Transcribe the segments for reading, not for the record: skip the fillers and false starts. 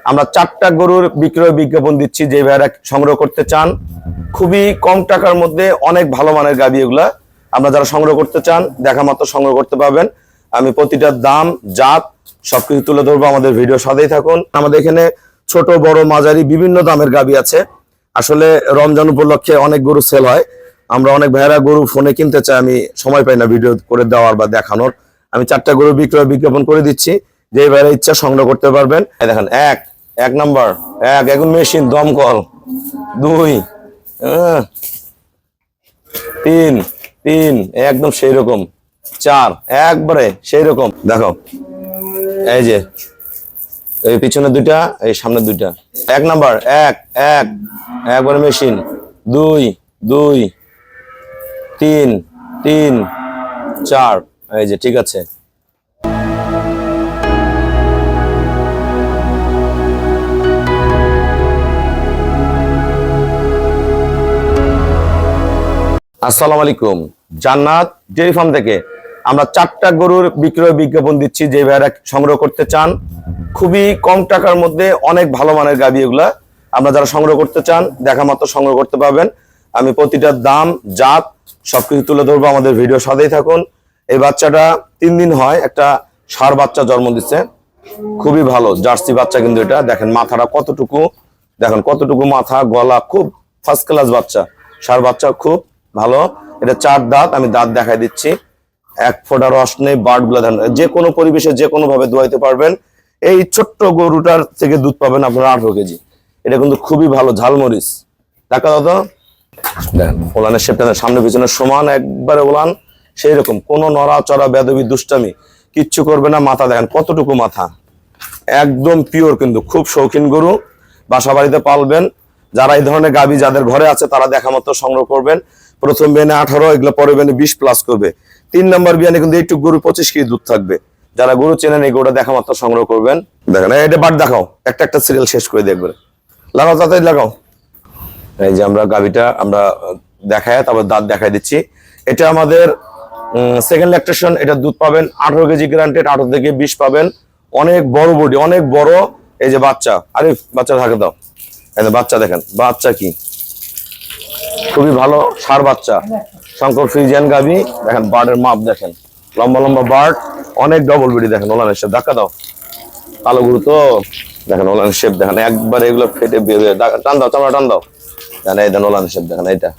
আমরা 4টা গরুর বিক্রয় বিজ্ঞাপন দিচ্ছি, যে ভাইরা সংগ্রহ করতে চান। খুবই কম টাকার মধ্যে অনেক ভালো মানের গাভী এগুলা। আমরা যারা সংগ্রহ করতে চান দেখা মাত্র সংগ্রহ করতে পারবেন। আমি প্রতিটার দাম, জাত সবকিছু তুলে ধরবো, আমাদের ভিডিও সাথেই থাকুন। আমাদের এখানে ছোট বড় মাঝারি বিভিন্ন দামের গাভী আছে। আসলে রমজান উপলক্ষে অনেক গরু সেল হয়। আমরা অনেক ভাইরা গরু ফোনে কিনতে চাই, আমি সময় পাই না ভিডিও করে দেওয়ার বা দেখানোর। আমি 4টা গরু বিক্রয় বিজ্ঞাপন করে দিচ্ছি, যে ভাইরা ইচ্ছা সংগ্রহ করতে পারবেন। দেখেন এক নাম্বার, এখন মেশিন দমকল, 2 3 একদম সেই রকম, 4 একবারে সেই রকম। দেখো এই যে এই পিছনে 2টা, এই সামনে 2টা। 1 নাম্বার, একবারে মেশিন, 2 3 4। এই যে ঠিক আছে। আসসালামু আলাইকুম, জান্নাত ডেইরি ফার্ম থেকে আমরা 4টা গরুর বিক্রয় বিজ্ঞাপন দিচ্ছি, যে ভাইরা সংগ্রহ করতে চান। খুবই কম টাকার মধ্যে অনেক ভালো মানের গাভী এগুলা। আমরা যারা সংগ্রহ করতে চান দেখা মাত্র সংগ্রহ করতে পারবেন। আমি প্রতিটার দাম, জাত সবকিছু তুলে ধরবো, আমাদের ভিডিও সাথেই থাকুন। এই বাচ্চাটা 3 দিন হয়, একটা ষাঁড় বাচ্চা জন্ম দিচ্ছে, খুবই ভালো জার্সি বাচ্চা। কিন্তু এটা দেখেন মাথাটা কতটুকু, দেখেন কতটুকু মাথা, গলা, খুব ফার্স্ট ক্লাস বাচ্চা, ষাঁড় বাচ্চা খুব ভালো। এটা 4 দাঁত, আমি দাঁত দেখাই দিচ্ছি। 1 ফোঁটা রস নেই, বার্ড গুলা দেন, যে কোনো পরিবেশে যে কোনো ভাবে দোয়াইতে পারবেন। এই ছোট্ট গরুটার থেকে দুধ পাবেন আপনারা 18 কেজি। এটা কিন্তু খুবই ভালো ঝালমরিচ। দেখা দাও তো, দেখেন ওলানের শেপটা সামনে পিছনে সমান, একবারে ওলান সেই রকম, কোনো নড়াচড়া বেদবি দুষ্টামি কিচ্ছু করবে না। মাথা দেখেন কতটুকু মাথা, একদম পিওর, কিন্তু খুব শৌখিন গরু, বাসা বাড়িতে পালবেন। যারা এই ধরনের গাভী যাদের ঘরে আছে তারা দেখা মতো সংগ্রহ করবেন। প্রথম বিয়ানে 18, এগুলো পরে বিয়ানে 20 প্লাস করবে। 3 নম্বর বিয়ানে কিন্তু এইটুকু গরু 25 কেজি দুধ থাকবে। যারা গরু চেনেন এই গরুটা দেখা মাত্র সংগ্রহ করবেন। দেখেন এটা বাট দেখাও, একটা সিরিয়াল শেষ করে দেখবে, লাগাও তাড়াতাড়ি লাগাও। এই যে আমরা গাভীটা আমরা দেখায়, তারপর দাঁত দেখাই দিচ্ছি। এটা আমাদের সেকেন্ড ল্যাকটেশন, এটা দুধ পাবেন 18 কেজি গ্যারান্টেড, 18 থেকে 20 পাবেন। অনেক বড় বডি, অনেক বড়। এই যে বাচ্চা, আরে বাচ্চা থাকে দাও, এই বাচ্চা দেখেন, বাচ্চা কি খুবই ভালো ষাঁড় বাচ্চা, শঙ্কর ফ্রিজিয়ান গাভী। দেখেন বার্ডের মাপ দেখেন, লম্বা লম্বা বার্ড, অনেক ডবল বডি। দেখেন ওলানের শেপ, ধাক্কা দাও, কালো গরু তো, দেখেন ওলানের শেপ দেখেন, একবার এগুলো ফেটে বের হয়ে, টান দাও চামড়া টান দাও। দেখেন এই দেন ওলানের শেপ দেখেন, এইটা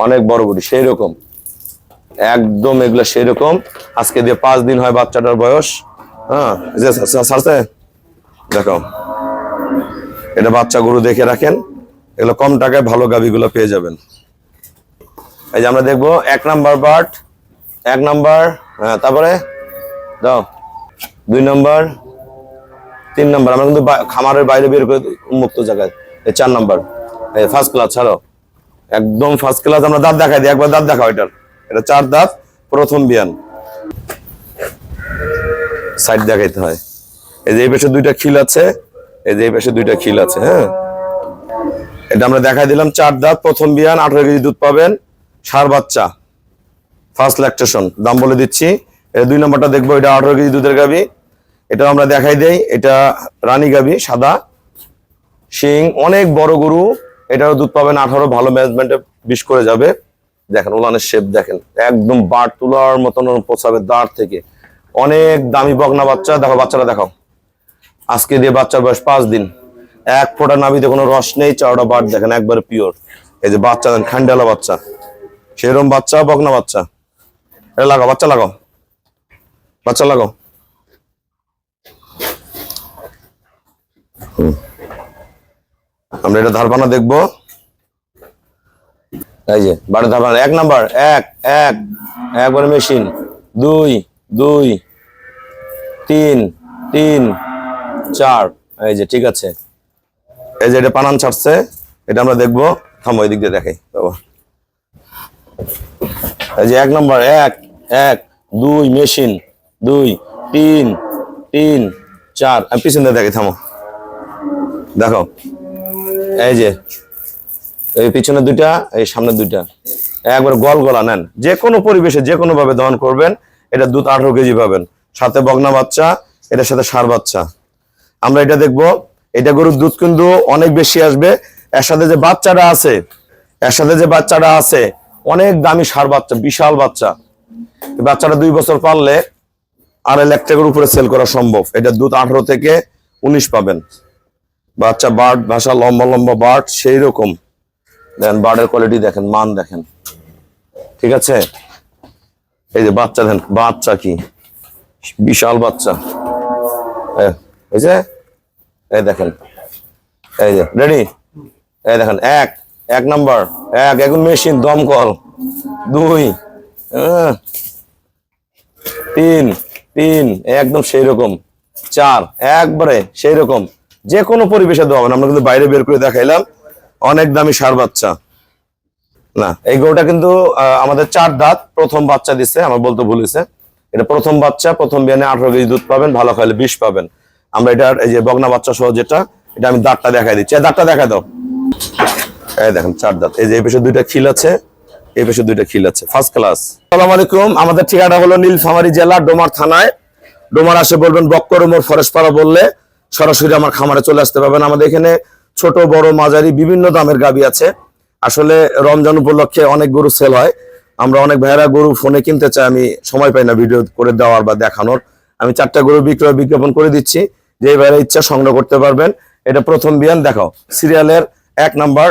অনেক বড় বডি সেই রকম, একদম এগুলো সেই রকম। আজকে দিয়ে 5 দিন হয় বাচ্চাটার বয়স। হ্যাঁ দেখো, এটা বাচ্চা গরু দেখে রাখেন, এগুলো কম টাকায় ভালো গাভীগুলো পেয়ে যাবেন। এই যে আমরা দেখবো 1 নাম্বার বাট, 1 নাম্বার, হ্যাঁ তারপরে দাও 2 নাম্বার, 3 নাম্বার। আমরা কিন্তু খামারের বাইরে বের করে উন্মুক্ত জায়গায়। এই 4 নাম্বার, এই ফার্স্ট ক্লাস, ছাড়ো একদম ফার্স্ট ক্লাস। আমরা দাঁত দেখাই দিই, একবার দাঁত দেখাও। এটা 4 দাঁত, প্রথম বিয়ান। সাইড দেখাইতে হয়। এই যে এই পাশে 2টা খিল আছে, এই যে এই পাশে 2টা খিল আছে। হ্যাঁ এটা আমরা দেখাই দিলাম, 4 দাঁত, প্রথম বিয়ান, 18 কেজি দুধ পাবেন, ষাঁড় বাচ্চা, ফার্স্ট ল্যাকটেশন। দাম বলে দিচ্ছি। এটা 2 নম্বরটা দেখবো, এটা 18 কেজি দুধের গাভী, এটা আমরা দেখাই দেই। এটা রানী গাভী, সাদা শিং, অনেক বড় গরু। এটাও দুধ পাবেন 18, ভালো ম্যানেজমেন্টে 20 করে যাবে। দেখেন ওলানের শেপ দেখেন, একদম বাট তুলার মতন পোছাবে দাঁড় থেকে। অনেক দামি বকনা বাচ্চা। দেখো বাচ্চাটা দেখাও, আজকে দিয়ে বাচ্চার বয়স 5 দিন, 1 ফোঁটা নাভিতে কোনো রস নেই, 4টা বাট দেখেন একবারে পিওর। এই যে বাচ্চা দেন, খান্ডালা বাচ্চা, সেরকম বাচ্চা, বকনা বাচ্চা। এটা লাগাও, বাচ্চা লাগাও, বাচ্চা লাগাও। আমরা এটা ধারপানা দেখবো। এই যে বাড়ি ধারপানা 1 নাম্বার, একবারে মেশিন, 2 3 4। এই যে ঠিক আছে। এই যে এটা পানান ছাড়ছে, এটা আমরা দেখবো। থামো, এই দিক দিয়ে দেখাই বাবা। এই যে 1 নাম্বার, 2 মেশিন, 2 3 4। আমি পিছন দিয়ে দেখি, থামো দেখো। এই যে এই পিছনে 2টা, এই সামনে 2টা, একবার গল গলা। নেন যে কোনো পরিবেশে যে কোনো ভাবে দহন করবেন। এটা দুধ 18 কেজি পাবেন, সাথে বকনা বাচ্চা, এটার সাথে ষাঁড় বাচ্চা। আমরা এটা দেখবো। এটা গরুর দুধ কিন্তু অনেক বেশি আসবে। এর সাথে যে বাচ্চাটা আছে অনেক দামি ষাঁড় বাচ্চা, বিশাল বাচ্চা। বাচ্চাটা 2 বছর পারলে 2.5 লাখ টাকার উপরে সেল করা সম্ভব। এটা দুধ 18 থেকে 19 পাবেন। বাচ্চা বার্ড ভাষা, লম্বা লম্বা বার্ড, সেই রকম দেখেন, বার্ডের কোয়ালিটি দেখেন, মান দেখেন, ঠিক আছে। এই যে বাচ্চা দেখেন, বাচ্চা কি বিশাল বাচ্চা, এই যে এই দেখেন, এই যে রেডি, এই দেখেন এক নাম্বার, এখন মেশিন দমকল, 2 3 একদম সেই রকম, 4 একবারে সেই রকম, যে কোনো পরিবেশে দেওয়া হবে। আমরা কিন্তু বাইরে বের করে দেখাইলাম, অনেক দামি ষাঁড় বাচ্চা। না, এই গরুটা কিন্তু আমাদের 4 দাঁত, প্রথম বাচ্চা দিচ্ছে, আমার বলতে ভুলেছে। এটা প্রথম বাচ্চা, প্রথম বিয়ানে 18 কেজি দুধ পাবেন, ভালো খাইলে 20 পাবেন। আমরা এটার এই যে বগনা বাচ্চা সহ যেটা, এটা আমি দাঁতটা দেখাই দিচ্ছি। দাঁতটা দেখা দাও, এই দেখেন 4 দাঁত। এই যে এই পাশে 2টা খিল আছে, এই পাশে 2টা খিল আছে, ফার্স্ট ক্লাস। আসসালামু আলাইকুম, আমাদের ঠিকানা হলো নীলফামারী জেলা, ডোমার থানায়। ডোমার আসে বলবেন বক্কর মোড় ফরেস্টপাড়া বললে সরাসরি আমার খামারে চলে আসতে পারবেন। আমাদের এখানে ছোট বড় মাঝারি বিভিন্ন দামের গাভী আছে। আসলে রমজান উপলক্ষে অনেক গরু সেল হয়। আমরা অনেক ভাইয়েরা গরু ফোনে কিনতে চাই, আমি সময় পাই না ভিডিও করে দেওয়ার বা দেখানোর। আমি 4টা গরু বিজ্ঞাপন করে দিচ্ছি, যে ভাইয়েরা ইচ্ছা সংগ্রহ করতে পারবেন। এটা প্রথম বিয়ান, দেখাও সিরিয়ালের 1 নাম্বার।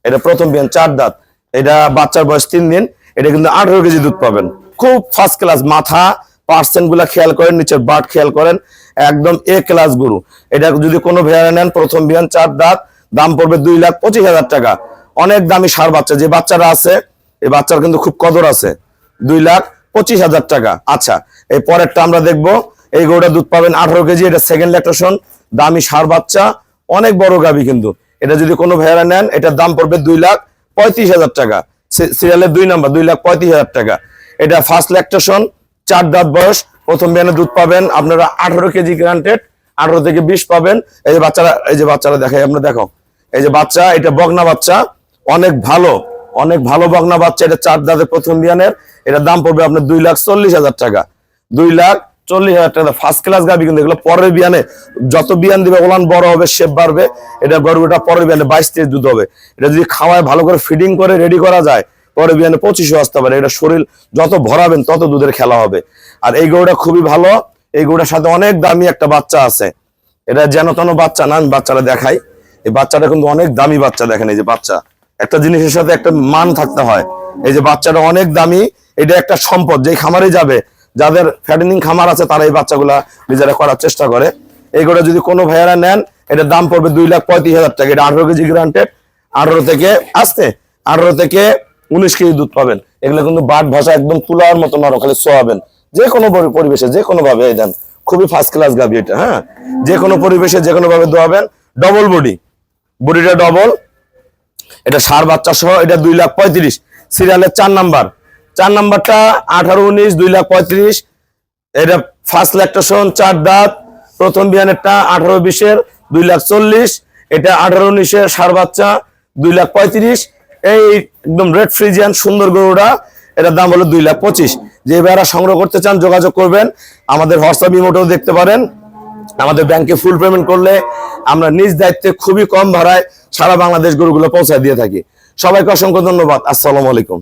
এটা প্রথম বিয়ান, 4 দাঁত। এটা বাচ্চার বয়স 3 দিন। এটা কিন্তু 18 কেজি দুধ পাবেন, খুব ফার্স্ট ক্লাস। মাথা পার্সেন্ট গুলা খেয়াল করেন, নিচের বাট খেয়াল করেন, একদম এ ক্লাস গরু। এটা যদি কোনো ভাইয়ারা নেন, প্রথম বিয়ান, 4 দাঁত, দাম পড়বে 2,25,000 টাকা। অনেক দামি ষাঁড় বাচ্চা, যে বাচ্চারা আছে এই বাচ্চার কিন্তু খুব কদর আছে, 2,25,000 টাকা। আচ্ছা, এই পরেরটা আমরা দেখবো। এই গরুটা দুধ পাবেন 18 কেজি, এটা সেকেন্ড ল্যাকটেশন, দামি ষাঁড় বাচ্চা, অনেক বড় গাভী কিন্তু। এটা যদি কোনো ভাইয়ারা নেন, এটার দাম পড়বে 2,35,000 টাকা। সিরিয়ালের 2 নাম্বার, 2,35,000 টাকা। এটা ফার্স্ট ল্যাকটেশন, 4 দাঁত বয়স, প্রথম বিয়ানে দুধ পাবেন আপনারা 18 কেজি গ্রান্টেড, 18 থেকে 20 পাবেন। এই যে বাচ্চারা দেখাই, আমরা দেখো, এই যে বাচ্চা, এটা বগনা বাচ্চা, অনেক ভালো বগনা বাচ্চা। এটা 4 দাঁতের প্রথম বিয়ানের, এটার দাম পড়বে আপনার 2,40,000 টাকা। 2,40,000 টাকা, ফার্স্ট ক্লাস গাভী কিন্তু। এগুলো পরের বিয়ানে যত বিয়ান দিবে ওলান বড় হবে, শেপ বাড়বে। এটা গরুটা পরের বিয়ানে 22-23 দুধ হবে। এটা যদি খাওয়ায় ভালো করে ফিডিং করে রেডি করা যায়, পরে বিয়ানে 25 আসতে পারে। এটা শরীর যত ভরাবেন তত দুধের খেলা হবে। আর এই গরুটা খুবই ভালো। এই গরুটার সাথে অনেক দামি একটা বাচ্চা আছে। এটা যেন তেন বাচ্চা না, আমি বাচ্চাটা দেখাই। এই বাচ্চাটা কিন্তু অনেক দামি বাচ্চা। দেখেন, এই যে বাচ্চা, একটা জিনিসের সাথে একটা মান থাকতে হয়। এই যে বাচ্চাটা অনেক দামি, এটা একটা সম্পদ। যে খামারে যাবে, যাদের ফ্যাটেনিং খামার আছে, তারা এই বাচ্চাগুলা নিজেরা করার চেষ্টা করে। এই গরুটা যদি কোনো ভাইয়ারা নেন, এটার দাম পড়বে 2,35,000 টাকা। এটা 18 কেজি গ্রান্টেড, 18 থেকে 19 কেজি দুধ পাবেন। এগুলো কিন্তু বাট ভাষা একদম তুলার মতো নরম, খালি সোয়াবেন। যে কোনো পরিবেশে, যে কোনো ভাবে এই দেন, খুবই ফার্স্ট ক্লাস গাভী এটা। হ্যাঁ, যে কোনো পরিবেশে, যে কোনো ভাবে দোয়াবেন। ডবল বডিটা ডবল। এটা ষাঁড় বাচ্চা সহ, এটা 2,35,000। সিরিয়ালের 4 নাম্বারটা 18-19, 2,35,000। এটা ফার্স্ট ল্যাকটেশন, 4 দাঁত, প্রথম বিয়ানেরটা 18-20-এর, 2,40,000। এটা 18-19-এর ষাঁড় বাচ্চা, 2,35,000। এই একদম রেড ফ্রিজিয়ান সুন্দর গরুটা, এটার দাম হলো 2,25,000। যে ভাইরা সংগ্রহ করতে চান যোগাযোগ করবেন, আমাদের হোয়াটসঅ্যাপ ইমোতেও দেখতে পারেন। আমাদের ব্যাংকে ফুল পেমেন্ট করলে আমরা নিজ দায়িত্বে খুবই কম ভাড়ায় সারা বাংলাদেশ গরুগুলো পৌঁছায় দিয়ে থাকি। সবাইকে অসংখ্য ধন্যবাদ। আসসালামু আলাইকুম।